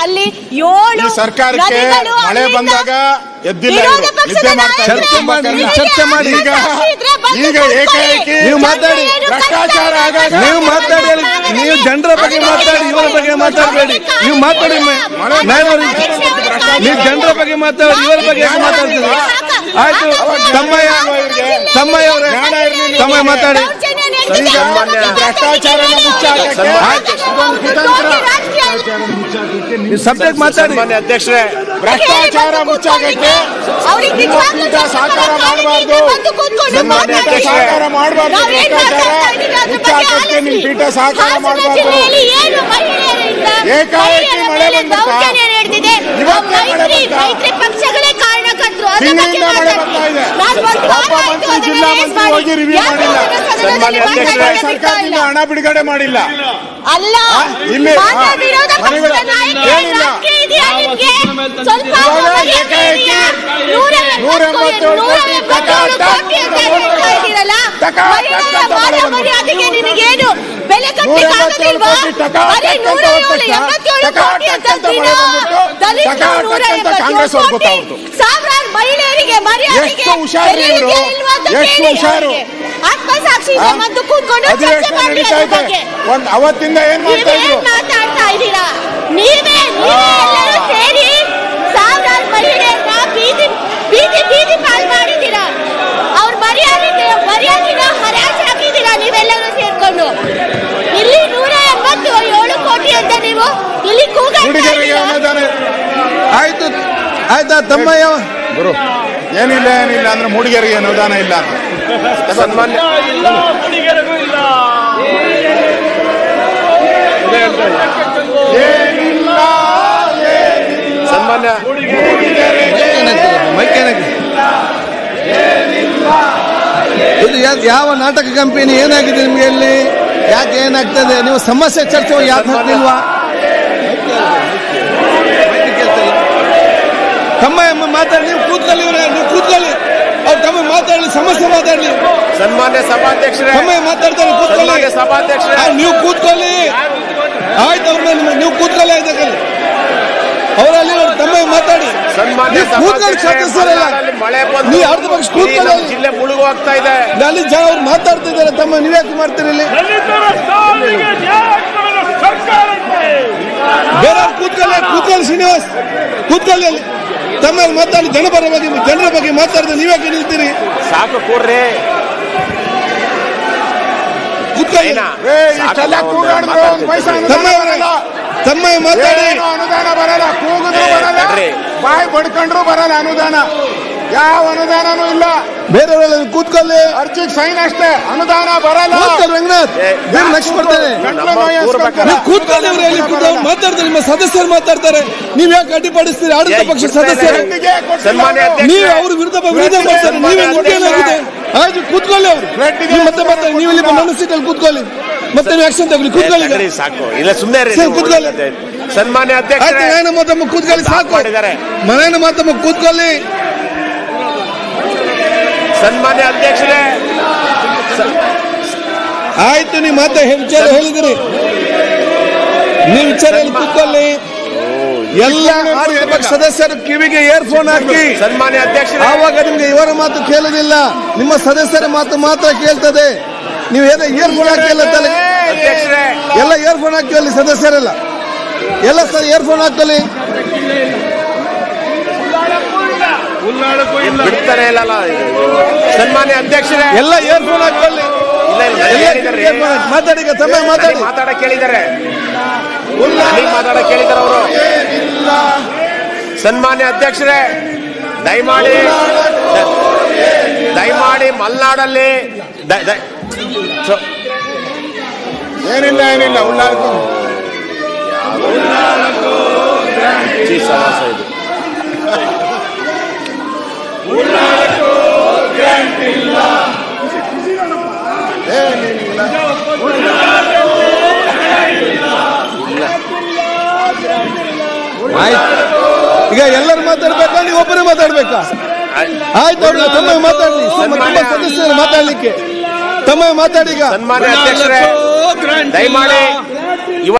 ಅಲ್ಲಿ 7 ಸರ್ಕಾರಕ್ಕೆ ಮಳೆ ಬಂದಾಗ ಎದ್ದಿಲ್ಲ, ಚರ್ಚೆ ಮಾಡಿ. ಈಗ ಏಕಾಏಕಿ ನೀವು ಮಾತಾಡಿ, ಭ್ರಷ್ಟಾಚಾರ ನೀವು ಮಾತಾಡಿ, ನೀವು ಜನರ ಬಗ್ಗೆ ಮಾತಾಡಿ, ಇವರ ಬಗ್ಗೆ ಮಾತಾಡಬೇಡಿ. ನೀವು ಮಾತಾಡಿ, ನೀವು ಜನರ ಬಗ್ಗೆ ಮಾತಾಡಿ, ಇವರ ಬಗ್ಗೆ ಮಾತಾಡ್ತೀವಿ. ಆಯ್ತು, ತಮ್ಮಯ್ಯ ಮಾತಾಡಿ. ಭ್ರಷ್ಟಾಚಾರ ಸಬ್ಜೆಕ್ಟ್ ಮಾತಾಡಿ. ಅಧ್ಯಕ್ಷರೇ, ಭ್ರಷ್ಟಾಚಾರ ಮುಚ್ಚಾಗಕ್ಕೆ ಸಾಕಾರ ಮಾಡಬಾರ್ದು, ಸಾಕಾರ ಮಾಡಬಾರ್ದು. ಭ್ರಷ್ಟಾಚಾರ ಮುಚ್ಚಾಕಕ್ಕೆ ನಿಮ್ ಪೀಠ ಸಾಕಾರ ಮಾಡಬಾರ್ದು. ಏಕಾಏಕಿ ಮಳೆ ಬಂದಿದೆ, ಇವತ್ತೇ ಮಳೆ ತಿಂಗಳಿಂದ ಮಳೆ ಬರ್ತಾ ಇದೆ. ಒಬ್ಬ ಮಂತ್ರಿ, ಜಿಲ್ಲಾ ಮಂತ್ರಿ ಹೋಗಿ ರಿವ್ಯೂ ಮಾಡಿಲ್ಲ. ಸರ್ಕಾರದಿಂದ ಹಣ ಬಿಡುಗಡೆ ಮಾಡಿಲ್ಲ. ಅಲ್ಲ, ಇಲ್ಲಿ ಏನಿಲ್ಲ. ಏಕಾಏಕಿ 187 ನಿನಗೇನು ಬೆಲೆ ಕಟ್ಟಕ್ಕಾಗೋದಿಲ್ವಾ? ಸಾವಿರಾರು ಮಹಿಳೆಯರಿಗೆ ಮರ್ಯಾದೆಗೆ ಎಷ್ಟು ಹುಷಾರು, ಆತ್ಮಸಾಕ್ಷಿ ಮತ್ತು ಕೂತ್ಕೊಂಡು ಚರ್ಚೆ ಮಾಡಿ. ಅವತ್ತಿಂದ ಏನ್ ಮಾತಾಡ್ತಾ ಇದ್ದೀರಾ? ನೀವೇ ಎಲ್ಲರೂ ಸೇರಿ ಸಾವಿರಾರು ಮಹಿಳೆಯರನ್ನ ಬೀದಿ ಪಾಲ್ ಮಾಡಿದ್ದೀರಾ. ಅವ್ರ ಮರ್ಯಾದೆನ ಹರಾಜು ಹಾಕಿದ್ದೀರಾ ನೀವೆಲ್ಲರೂ ಸೇರ್ಕೊಂಡು. ಇಲ್ಲಿ 187 ಕೋಟಿ ಅಂತ ನೀವು ಇಲ್ಲಿ ಆಯ್ತು, ಆಯ್ತಾ ತಮ್ಮಯ್ಯ? ಗುರು, ಏನಿಲ್ಲ ಅಂದ್ರೆ ಮೂಡಿಗೆರೆಗೆ ಅನುದಾನ ಇಲ್ಲ. ಸನ್ಮಾನ್ಯ ಇದು ಯಾವ ನಾಟಕ ಕಂಪನಿ? ಏನಾಗಿದೆ ನಿಮ್ಗೆ? ಇಲ್ಲಿ ಯಾಕೆ ಏನಾಗ್ತದೆ? ನೀವು ಸಮಸ್ಯೆ ಚರ್ಚೆ ಯಾಕೆ ಹಾಕ್ತಿಲ್ವಾ? ತಮ್ಮ ಮಾತಾಡಿ, ನೀವು ಕೂತ್ಕೊಳ್ಳಿ, ನೀವು ಕೂತ್ಕೊಳ್ಳಿ. ಅವ್ರು ತಮ್ಮ ಮಾತಾಡಲಿ, ಸಮಸ್ಯೆ ಮಾತಾಡಲಿ. ಸನ್ಮಾನ್ಯ ಸಭಾಧ್ಯಕ್ಷರೇ, ತಮ್ಮ ಮಾತಾಡ್ತಾರೆ, ಕೂತ್ಕೊಳ್ಳಿ. ಸಭಾಧ್ಯಕ್ಷರೇ, ನೀವು ಕೂತ್ಕೊಳ್ಳಿ. ಆಯ್ತು, ಅವ್ರ ನೀವು ಕೂತ್ಕೊಳ್ಳಿ. ಆಯ್ತಕ್ಕಲ್ಲಿ ಅವರಲ್ಲಿ ತಮ್ಮ ಮಾತಾಡಿ. ಕೂತ್ಕೊಳ್ಳಿ, ಸದಸ್ಯರಲ್ಲ. ನೀವು ಅರ್ಧ ಪಕ್ಷ ಕೂತ್ಕೊಳ್ಳಿ. ಜಿಲ್ಲೆ ಮುಳುಗು ಆಗ್ತಾ ಇದೆ. ಅಲ್ಲಿ ಅವ್ರು ಮಾತಾಡ್ತಾ ಇದ್ದಾರೆ. ತಮ್ಮ ನೀವ್ಯಾಕೆ ಮಾಡ್ತೀರಿ ಇಲ್ಲಿ? ಬೇರೆಯವ್ರು ಕೂತ್ಕೊಳ್ಳಿ. ಶ್ರೀನಿವಾಸ್ ಕೂತ್ಕೊಳ್ಳಿ. ಅಲ್ಲಿ ತಮ್ಮ ಮಾತಾಡಿ. ಜನರ ಬಗ್ಗೆ ಮಾತಾಡಿದ್ರೆ ನೀವ್ಯಾಕೆ ನಿಲ್ತೀರಿ? ಸಾಕು ಕೂರ್ರಿ, ಕೂತ್ಕೊಳ್ಳಿ. ತಮ್ಮ ಮಾತಾಡಿ. ಅನುದಾನ ಬರಲ್ಲ, ಕೂಗಿದ್ರು ಬರಲ್ಲ, ಬಾಯಿ ಬಡ್ಕೊಂಡ್ರು ಬರಲ್ಲ ಅನುದಾನ. ಯಾವ ಅನುದಾನನೂ ಇಲ್ಲ. ಬೇರೆಯವರೆಲ್ಲ ಕೂತ್ಕೊಳ್ಳಿ. ಅರ್ಜಿಗೆ ಸೈನ್ ಅಷ್ಟೇ, ಅನುದಾನ ಬರಲ್ಲ. ರಂಗನಾಥ್ ನೆಕ್ಸ್ಟ್ ಬರ್ತಾರೆ. ಕೂತ್ಕೊಳ್ಳಿ. ಮಾತಾಡ್ತಾರೆ, ನಿಮ್ಮ ಸದಸ್ಯರು ಮಾತಾಡ್ತಾರೆ. ನೀವ್ ಯಾಕೆ ಅಡ್ಡಿಪಡಿಸ್ತೀರಿ? ಆಡಳಿತ ಪಕ್ಷ ಸದಸ್ಯರು ನೀವು ಅವ್ರ ವಿರುದ್ಧ ಮಾಡ್ತಾರೆ. ನೀವೇ ಮುಖ್ಯನಾಗಿದೆ. ಆಯ್ತು, ಕೂತ್ಕೊಳ್ಳಿ. ಅವರು ಮತ್ತೆ ಬರ್ತಾರೆ. ನೀವು ಇಲ್ಲಿ ನನ್ನ ಸೀಟಲ್ಲಿ ಕೂತ್ಕೊಳ್ಳಿ. ಮತ್ತೆ ನೀವು ಆಕ್ಷನ್ ತಗೊಳ್ಳಿ. ಕೂತ್ಕೊಳ್ಳಿ. ಸಾಕು, ಇಲ್ಲ ಸುಮ್ಮನೆ ಕೂತ್ಕೊಳ್ಳಿ. ಸನ್ಮಾನ್ಯ ಅಧ್ಯಕ್ಷ, ಮನೆಯನ್ನು ಮಾತಮ್ಮ ಕೂತ್ಕೊಳ್ಳಿ. ಸಾಕು, ಮನೆಯನ್ನು ಮಾತಮ್ಮ ಕೂತ್ಕೊಳ್ಳಿ. ಸನ್ಮಾನ್ಯ ಅಧ್ಯಕ್ಷರೇ, ಆಯ್ತು, ನೀವು ಮಾತಾ ವಿಚಾರ ಹೇಳಿದಿರಿ. ನೀವು ವಿಚಾರ ಹೇಳಿ ಕೂತ್ಕೊಳ್ಳಿ. ಎಲ್ಲ ಆಡಳಿತ ಪಕ್ಷ ಸದಸ್ಯರು ಕಿವಿಗೆ ಇಯರ್ಫೋನ್ ಹಾಕಿ. ಸನ್ಮಾನ್ಯ ಅಧ್ಯಕ್ಷರೇ, ಆವಾಗ ನಿಮ್ಗೆ ಇವರ ಮಾತು ಕೇಳುದಿಲ್ಲ, ನಿಮ್ಮ ಸದಸ್ಯರ ಮಾತು ಮಾತ್ರ ಕೇಳ್ತದೆ. ನೀವು ಏನೋ ಇಯರ್ಫೋನ್ ಹಾಕಿಲ್ಲ ಎಲ್ಲ ಇಯರ್ಫೋನ್ ಹಾಕಿ ಅಲ್ಲಿ ಸದಸ್ಯರೆಲ್ಲ ಎಲ್ಲ ಇಯರ್ಫೋನ್ ಹಾಕಲಿ. ಬಿಡ್ತಾರೆ ಇಲ್ಲ. ಸನ್ಮಾನ್ಯ ಅಧ್ಯಕ್ಷರೇ, ಎಲ್ಲ ಇಯರ್ಫೋನ್ ಹಾಕಲಿ. ಮಾತಾಡಿ, ತಮ್ಮ ಮಾತಾಡಕ್ ಕೇಳಿದ್ದಾರೆ, ಅವರು. ಸನ್ಮಾನ್ಯ ಅಧ್ಯಕ್ಷರೇ, ದಯಮಾಡಿ ಮಲೆನಾಡಲ್ಲಿ ಏನಿಲ್ಲ ಉಳ್ಳಾಳಕ್ಕೂ ಈಗ ಎಲ್ಲರೂ ಮಾತಾಡ್ಬೇಕಾ? ನೀವು ಒಬ್ಬರೇ ಮಾತಾಡ್ಬೇಕಾ? ಆಯ್ತು, ಅವ್ರನ್ನ ತಮ್ಮ ಮಾತಾಡ್ಲಿ. ಸದಸ್ಯರು ಮಾತಾಡ್ಲಿಕ್ಕೆ ತಮ್ಮ ಮಾತಾಡಿ. ಈಗ ಸನ್ಮಾನ್ಯ ಅಧ್ಯಕ್ಷರೇ, ದಯಮಾಡಿ